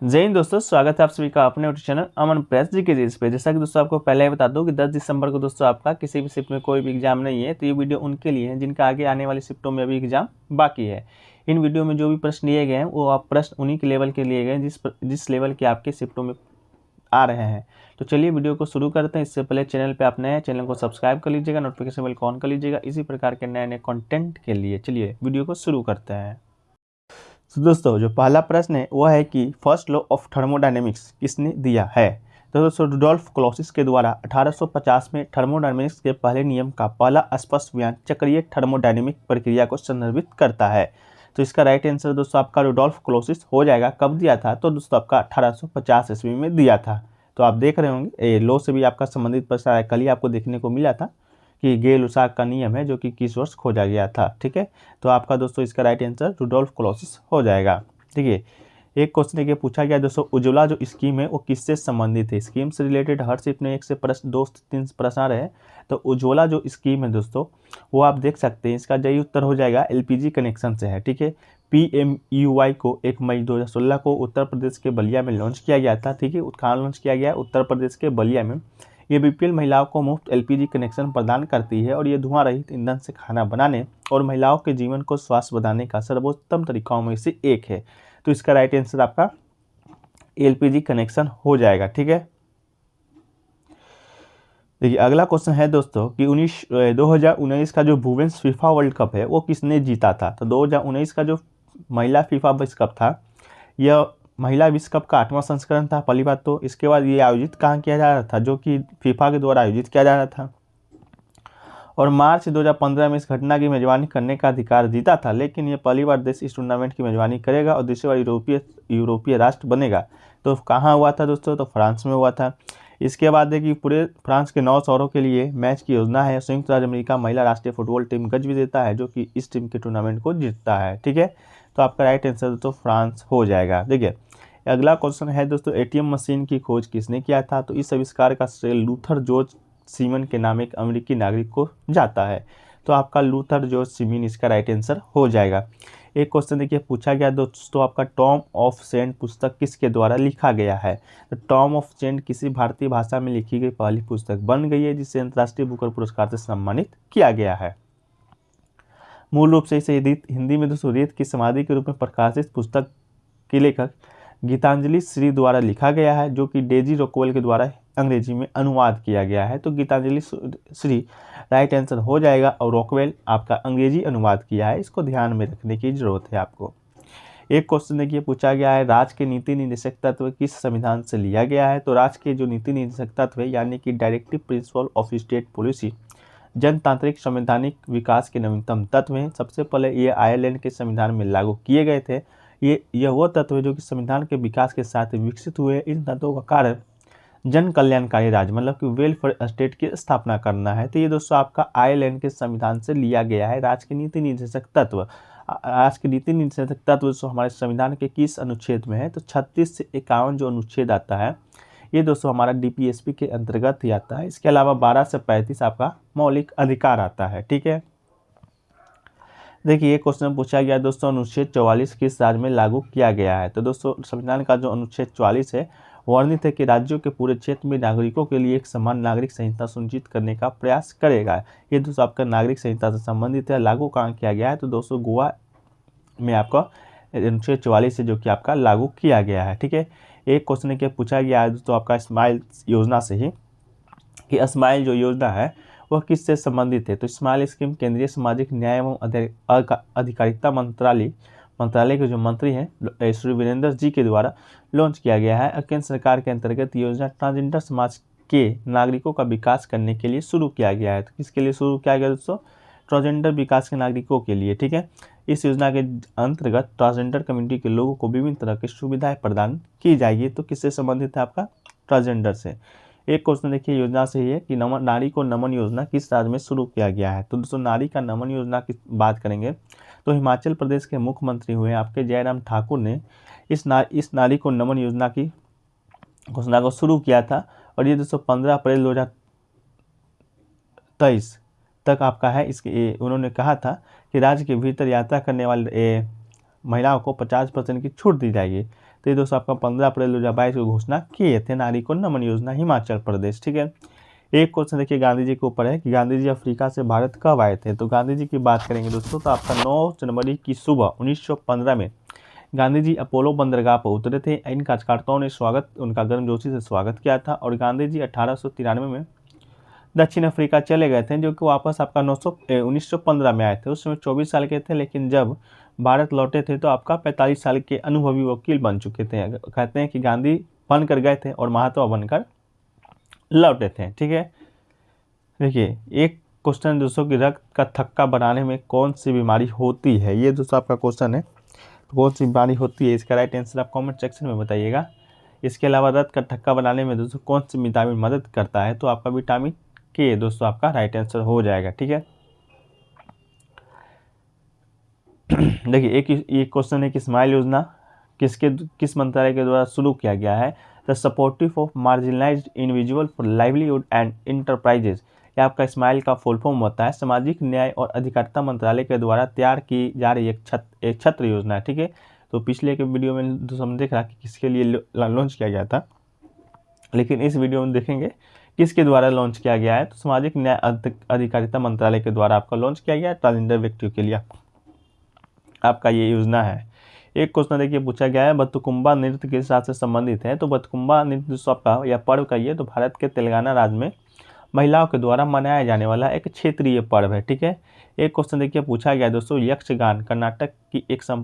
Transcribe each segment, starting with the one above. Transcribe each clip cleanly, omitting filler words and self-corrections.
जय हिंद दोस्तों, स्वागत है आप सभी का अपने यूट्यूब चैनल अमन प्रेस जी के जीस पे। जैसा कि दोस्तों आपको पहले ही बता दूं कि 10 दिसंबर को दोस्तों आपका किसी भी शिफ्ट में कोई भी एग्जाम नहीं है। तो ये वीडियो उनके लिए है जिनका आगे आने वाली शिफ्टों में अभी एग्जाम बाकी है। इन वीडियो में जो भी प्रश्न लिए गए हैं वो आप प्रश्न उन्हीं के लेवल के लिए गए हैं जिस लेवल के आपके शिफ्टों में आ रहे हैं। तो चलिए वीडियो को शुरू करते हैं। इससे पहले चैनल पे आप नए हैं, चैनल को सब्सक्राइब कर लीजिएगा, नोटिफिकेशन बेल को ऑन कर लीजिएगा इसी प्रकार के नए नए कंटेंट के लिए। चलिए वीडियो को शुरू करते हैं। तो दोस्तों जो पहला प्रश्न है वो है कि फर्स्ट लॉ ऑफ थर्मोडायनेमिक्स किसने दिया है। तो दोस्तों रुडोल्फ क्लॉसिस के द्वारा 1850 में थर्मोडायनेमिक्स के पहले नियम का पहला स्पष्ट बयान चक्रीय थर्मोडायनेमिक प्रक्रिया को संदर्भित करता है। तो इसका राइट आंसर दोस्तों आपका रुडोल्फ क्लॉसिस हो जाएगा। कब दिया था? तो दोस्तों आपका 1850 ईस्वी में दिया था। तो आप देख रहे होंगे लॉ से भी आपका संबंधित प्रश्न है, कल ही आपको देखने को मिला था कि गे लुसाक का नियम है जो कि किस वर्ष खोजा गया था। ठीक है, तो आपका दोस्तों इसका राइट आंसर रुडोल्फ क्लॉसिस हो जाएगा। ठीक है, एक क्वेश्चन देखिए पूछा गया दोस्तों, उज्ज्वला जो स्कीम है वो किससे संबंधित है। स्कीम से रिलेटेड हर शिफ्ट में एक से प्रश्न 2 से 3 प्रश्न आ रहे हैं। तो उज्ज्वला जो स्कीम है दोस्तों वो आप देख सकते हैं, इसका सही उत्तर हो जाएगा एलपीजी कनेक्शन से है। ठीक है, PMUY को 1 मई 2016 को उत्तर प्रदेश के बलिया में लॉन्च किया गया था। ठीक है, कहाँ लॉन्च किया गया? उत्तर प्रदेश के बलिया में। ये बीपीएल महिलाओं को मुफ्त एलपीजी कनेक्शन प्रदान करती है और ये धुआं रहित ईंधन से खाना बनाने और महिलाओं के जीवन को स्वास्थ्य बनाने का सर्वोत्तम तरीकों में से एक है। तो इसका राइट आंसर आपका एलपीजी कनेक्शन हो जाएगा। ठीक है, देखिए अगला क्वेश्चन है दोस्तों कि 2019 का जो वुमेन्स फीफा वर्ल्ड कप है वो किसने जीता था। तो 2019 का जो महिला फीफा विश्व कप था यह महिला विश्व कप का 8वां संस्करण था पहली बात। तो इसके बाद ये आयोजित कहाँ किया जा रहा था? जो कि फीफा के द्वारा आयोजित किया जा रहा था और मार्च 2015 में इस घटना की मेजबानी करने का अधिकार जीता था। लेकिन ये पहली बार देश इस टूर्नामेंट की मेजबानी करेगा और दूसरी बार यूरोपीय राष्ट्र बनेगा। तो कहाँ हुआ था दोस्तों? तो फ्रांस में हुआ था। इसके बाद है कि पूरे फ्रांस के 9 शहरों के लिए मैच की योजना है। संयुक्त राज्य अमेरिका महिला राष्ट्रीय फुटबॉल टीम गज विजेता है जो कि इस टीम के टूर्नामेंट को जीतता है। ठीक है, तो आपका राइट आंसर दोस्तों फ्रांस हो जाएगा। देखिए अगला क्वेश्चन है दोस्तों, एटीएम मशीन की खोज किसने किया था। तो इस आविष्कार का श्रेय लूथर जॉर्ज सीमन के नाम एक अमेरिकी नागरिक को जाता है। तो आपका लूथर जॉर्ज सीमन इसका राइट आंसर हो जाएगा। एक क्वेश्चन देखिए पूछा गया दोस्तों, आपका टॉम ऑफ सेंट पुस्तक किसके द्वारा लिखा गया है। तो टॉम ऑफ सेंट किसी भारतीय भाषा में लिखी गई पहली पुस्तक बन गई है जिसे अंतर्राष्ट्रीय बुकर पुरस्कार से सम्मानित किया गया है। मूल रूप से इसे हिंदी में दोस्तों रेत की समाधि के रूप में प्रकाशित पुस्तक के लेखक गीतांजलि श्री द्वारा लिखा गया है जो कि डेजी रॉकवेल के द्वारा अंग्रेजी में अनुवाद किया गया है। तो गीतांजलि श्री राइट आंसर हो जाएगा और रॉकवेल आपका अंग्रेजी अनुवाद किया है, इसको ध्यान में रखने की जरूरत है आपको। एक क्वेश्चन देखिए पूछा गया है, राज्य के नीति निर्देशक तत्व किस संविधान से लिया गया है। तो राज्य के जो नीति निर्देशक तत्व है यानी कि directive principle of state policy जनतांत्रिक संवैधानिक विकास के नवीनतम तत्व हैं। सबसे पहले ये आयरलैंड के संविधान में लागू किए गए थे। यह वो तत्व है जो कि संविधान के विकास के साथ विकसित हुए। इन तत्वों का कार्य जन कल्याणकारी राज्य मतलब कि वेलफेयर स्टेट की स्थापना करना है। तो ये दोस्तों आपका आयरलैंड के संविधान से लिया गया है राज्य के नीति निर्देशक तत्व। राज्य के नीति निर्देशक तत्व दोस्तों हमारे संविधान के किस अनुच्छेद में है? तो 36 से 51 जो अनुच्छेद आता है ये दोस्तों हमारा डीपीएसपी के अंतर्गत ही आता है। इसके अलावा 12 से 35 आपका मौलिक अधिकार आता है। ठीक है, देखिए ये क्वेश्चन पूछा गया दोस्तों, अनुच्छेद 44 किस राज्य में लागू किया गया है। तो दोस्तों संविधान का जो अनुच्छेद 44 है वर्णित है कि राज्यों के पूरे क्षेत्र में नागरिकों के लिए एक समान नागरिक संहिता सुनिश्चित करने का प्रयास करेगा। ये दोस्तों आपका नागरिक संहिता से संबंधित है। लागू कहाँ किया गया है? तो दोस्तों गोवा में आपका अनुच्छेद 44 है जो कि आपका लागू किया गया है। ठीक है, एक क्वेश्चन क्या पूछा गया है दोस्तों आपका स्माइल योजना से ही कि स्माइल जो योजना है वह किससे संबंधित है। तो स्माइल स्कीम केंद्रीय सामाजिक न्याय एवं अधिकारिता मंत्रालय के जो मंत्री हैं श्री वीरेंद्र जी के द्वारा लॉन्च किया गया है। केंद्र सरकार के अंतर्गत योजना ट्रांसजेंडर समाज के नागरिकों का विकास करने के लिए शुरू किया गया है। तो किसके लिए शुरू किया गया दोस्तों? ट्रांसजेंडर विकास के नागरिकों के लिए। ठीक है, इस योजना के अंतर्गत ट्रांसजेंडर कम्युनिटी के लोगों को विभिन्न तरह की सुविधाएं प्रदान की जाएगी। तो किससे संबंधित है? आपका ट्रांसजेंडर से। एक क्वेश्चन देखिए योजना से ही है कि नारी को नमन योजना किस राज्य में शुरू किया गया है। तो दोस्तों नारी का नमन योजना की बात करेंगे तो हिमाचल प्रदेश के मुख्यमंत्री हुए आपके जयराम ठाकुर ने इस नारी को नमन योजना की घोषणा को शुरू किया था और ये दोस्तों 15 अप्रैल 2023 तक आपका है। इसके उन्होंने कहा था कि राज्य के भीतर यात्रा करने वाले महिलाओं को 50% की छूट दी जाएगी। तो ये दोस्तों आपका 15 अप्रैल 2022 को घोषणा किए थे नागरिकों नमन योजना, हिमाचल प्रदेश। ठीक है, एक क्वेश्चन देखिए गांधी जी के ऊपर है कि गांधी जी अफ्रीका से भारत कब आए थे। तो गांधी जी की बात करेंगे दोस्तों तो आपका 9 जनवरी की सुबह 1915 में गांधी जी अपोलो बंदरगाह पर उतरे थे। इन कार्यकर्ताओं ने उनका गर्मजोशी से स्वागत किया था और गांधी जी 1893 में दक्षिण अफ्रीका चले गए थे, जो कि वापस आपका 1915 में आए थे। उस समय 24 साल के थे, लेकिन जब भारत लौटे थे तो आपका 45 साल के अनुभवी वकील बन चुके थे। कहते हैं कि गांधी बनकर गए थे और महात्मा बनकर लौटे थे। ठीक है, देखिए एक क्वेश्चन दोस्तों कि रक्त का थक्का बनाने में कौन सी बीमारी होती है, ये दोस्तों आपका क्वेश्चन है। कौन सी बीमारी होती है, इसका राइट आंसर आप कमेंट सेक्शन में बताइएगा। इसके अलावा रक्त का थक्का बनाने में दोस्तों कौन सी विटामिन मदद करता है, तो आपका विटामिन के दोस्तों आपका राइट आंसर हो जाएगा। ठीक है, देखिए एक क्वेश्चन है कि स्माइल योजना किस मंत्रालय के द्वारा शुरू किया गया है। The supportive of marginalised individual for livelihood and enterprises, यह आपका स्माइल का फुल फॉर्म होता है। सामाजिक न्याय और अधिकारिता मंत्रालय के द्वारा तैयार की जा रही एक छत्र योजना है। ठीक है, तो पिछले के वीडियो में तो हम देख रहा कि किसके लिए लॉन्च किया गया था, लेकिन इस वीडियो में देखेंगे किसके द्वारा लॉन्च किया गया है। तो सामाजिक न्याय अधिकारिता मंत्रालय के द्वारा आपका लॉन्च किया गया है ट्रांसजेंडर व्यक्तियों के लिए आपका ये योजना है। एक क्वेश्चन देखिए पूछा गया है बथुकुम्बा नृत्य किस राज्य से संबंधित है। तो बथुकुम्बा नृत्य जो आपका या पर्व का ये तो भारत के तेलंगाना राज्य में महिलाओं के द्वारा मनाया जाने वाला एक क्षेत्रीय पर्व है। ठीक है, एक क्वेश्चन देखिए पूछा गया दोस्तों यक्षगान कर्नाटक की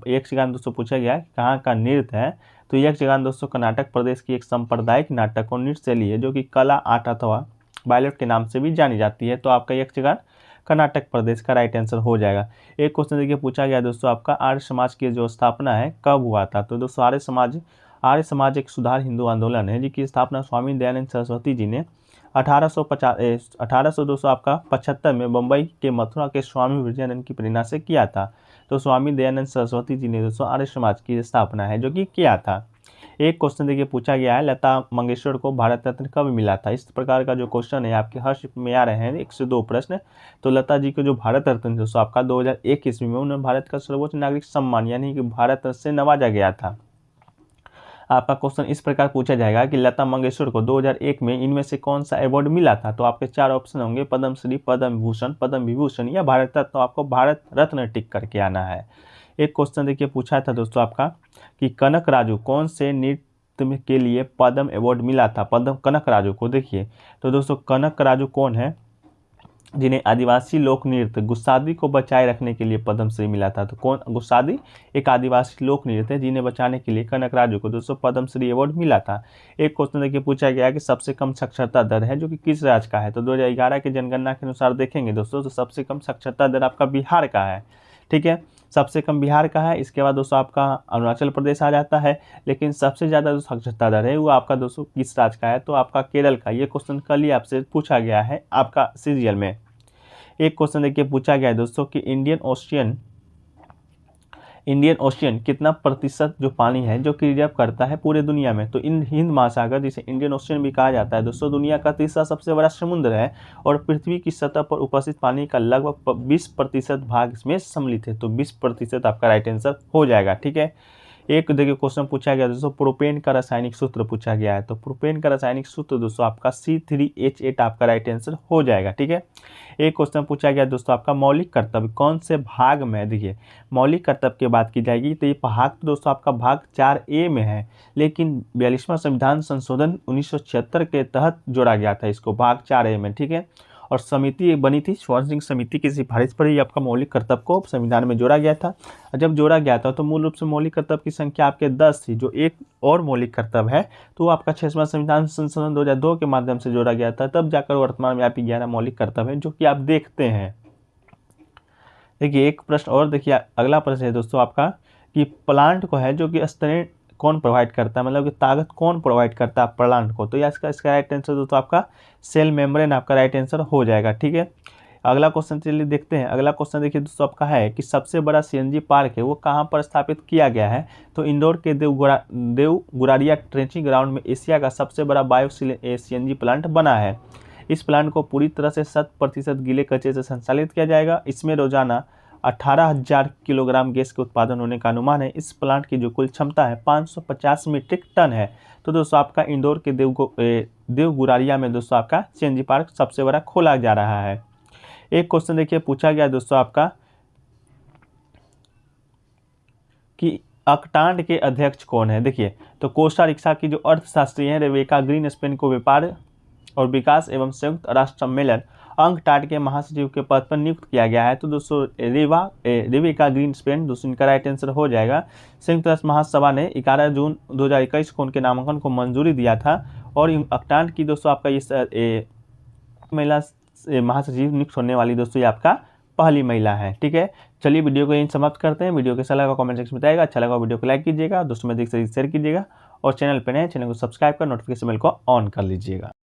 यक्षगान दोस्तों पूछा गया कहाँ का नृत्य है। तो यक्षगान दोस्तों कर्नाटक प्रदेश की एक सांप्रदायिक नाटक और नृत्य शैली है, जो कि कला आर्ट अथवा बायलट के नाम से भी जानी जाती है। तो आपका यक्षगान कर्नाटक प्रदेश का राइट आंसर हो जाएगा। एक क्वेश्चन देखिए पूछा गया दोस्तों आपका आर्य समाज की जो स्थापना है कब हुआ था। तो दोस्तों आर्य समाज एक सुधार हिंदू आंदोलन है, जिसकी स्थापना स्वामी दयानंद सरस्वती जी ने 1875 में बम्बई के मथुरा के स्वामी विवेकानंद की प्रेरणा से किया था। तो स्वामी दयानंद सरस्वती जी ने दोस्तों आर्य समाज की स्थापना है जो कि किया था। एक क्वेश्चन देखिए पूछा गया है लता मंगेशकर को भारत रत्न कब मिला था। इस प्रकार का जो क्वेश्चन है आपके हर शिफ्ट में आ रहे हैं 1 से 2 प्रश्न। तो लता जी को जो भारत रत्न दोस्तों आपका 2001 ईस्वी में उन्हें भारत का सर्वोच्च नागरिक सम्मान यानी कि भारत रत्न से नवाजा गया था। आपका क्वेश्चन इस प्रकार पूछा जाएगा कि लता मंगेशकर को 2001 में इनमें से कौन सा अवार्ड मिला था। तो आपके 4 ऑप्शन होंगे पद्मश्री, पद्म भूषण, पद्म विभूषण या भारत रत्न। तो आपको भारत रत्न टिक करके आना है। एक क्वेश्चन देखिए पूछा था दोस्तों आपका कि कनक राजू कौन से नृत्य के लिए पद्म अवार्ड मिला था कनक राजू को। देखिए तो दोस्तों कनक राजू कौन है, जिन्हें आदिवासी लोक नृत्य गुस्सादी को बचाए रखने के लिए पद्मश्री मिला था। तो कौन गुस्सादी एक आदिवासी लोक नृत्य है जिन्हें बचाने के लिए कनक राजू को दोस्तों पद्मश्री अवार्ड मिला था। एक क्वेश्चन देखिए पूछा गया कि सबसे कम साक्षरता दर है जो कि किस राज्य का है। तो 2011 की जनगणना के अनुसार देखेंगे दोस्तों तो सबसे कम साक्षरता दर आपका बिहार का है। ठीक है, सबसे कम बिहार का है। इसके बाद दोस्तों आपका अरुणाचल प्रदेश आ जाता है, लेकिन सबसे ज़्यादा जो साक्षरता दर है वो आपका दोस्तों किस राज्य का है। तो आपका केरल का। ये क्वेश्चन कल ही आपसे पूछा गया है आपका सीरियल में। एक क्वेश्चन देखिए पूछा गया है दोस्तों कि इंडियन ओशियन कितना प्रतिशत जो पानी है जो कि रिजर्व करता है पूरे दुनिया में। तो हिंद महासागर जिसे इंडियन ओशियन भी कहा जाता है दोस्तों दुनिया का तीसरा सबसे बड़ा समुद्र है और पृथ्वी की सतह पर उपस्थित पानी का लगभग 20% भाग इसमें सम्मिलित है। तो 20% आपका राइट आंसर हो जाएगा। ठीक है, एक देखिए क्वेश्चन पूछा गया दोस्तों प्रोपेन का रासायनिक सूत्र पूछा गया है। तो प्रोपेन का रासायनिक सूत्र दोस्तों आपका C3H8 आपका राइट आंसर हो जाएगा। ठीक है, एक क्वेश्चन पूछा गया दोस्तों आपका मौलिक कर्तव्य कौन से भाग में। देखिए मौलिक कर्तव्य की बात की जाएगी तो ये भाग तो दोस्तों आपका भाग 4A में है, लेकिन 42वां संविधान संशोधन 1976 के तहत जोड़ा गया था इसको भाग 4A में। ठीक है, और समिति बनी थी स्वर्ण सिंह समिति की सिफारिश पर ही आपका मौलिक कर्तव्य को संविधान में जोड़ा गया था। जब जोड़ा गया था तो मूल रूप से मौलिक कर्तव्य की संख्या आपके 10 थी। जो एक और मौलिक कर्तव्य है तो आपका 6वां संविधान संशोधन 2002 के माध्यम से जोड़ा गया था, तब जाकर वर्तमान में आप 11 मौलिक कर्तव्य है जो कि आप देखते हैं। देखिए एक प्रश्न और देखिए अगला प्रश्न है दोस्तों आपका कि प्लांट को है जो कि स्तन कौन प्रोवाइड करता है, मतलब कि ताकत कौन प्रोवाइड करता है प्लांट को। तो इसका राइट आंसर दोस्तों आपका सेल मेम्ब्रेन आपका राइट आंसर हो जाएगा। ठीक है, अगला क्वेश्चन चलिए देखते हैं। अगला क्वेश्चन देखिए दोस्तों आपका है कि सबसे बड़ा CNG पार्क है वो कहाँ पर स्थापित किया गया है। तो इंदौर के देव गुरारिया ट्रेंचिंग ग्राउंड में एशिया का सबसे बड़ा बायो CNG प्लांट बना है। इस प्लांट को पूरी तरह से 100% गीले कचरे से संचालित किया जाएगा। इसमें रोजाना 18,000 किलोग्राम गैस के उत्पादन होने का अनुमान है। इस प्लांट की जो कुल क्षमता है 550 मीट्रिक टन है। तो दोस्तों आपका इंदौर के देवगुरारिया में दोस्तों आपका सीएनजी पार्क सबसे बड़ा खोला जा रहा है। एक क्वेश्चन देखिए पूछा गया दोस्तों आपका कि अकटांड के अध्यक्ष कौन है। देखिए तो कोस्टा रिक्शा की जो अर्थशास्त्री हैं रेबेका ग्रीनस्पैन को व्यापार और विकास एवं संयुक्त राष्ट्र सम्मेलन अंकटाड के महासचिव के पद पर नियुक्त किया गया है। तो दोस्तों रेबेका ग्रीनस्पैन दोस्तों इनका राइट आंसर हो जाएगा। संयुक्त राष्ट्र महासभा ने 11 जून 2021 को उनके नामांकन को मंजूरी दिया था और अकटांड की दोस्तों आपका इस महिला महासचिव नियुक्त होने वाली दोस्तों ये आपका पहली महिला है। ठीक है, चलिए वीडियो को यहीं समाप्त करते हैं। वीडियो कैसा लगा कमेंट सेक्शन में बताइएगा। अच्छा लगा वीडियो को लाइक कीजिएगा, दोस्तों में देख सकते शेयर कीजिएगा और चैनल पर नए चैनल को सब्सक्राइब कर नोटिफिकेशन बेल को ऑन कर लीजिएगा।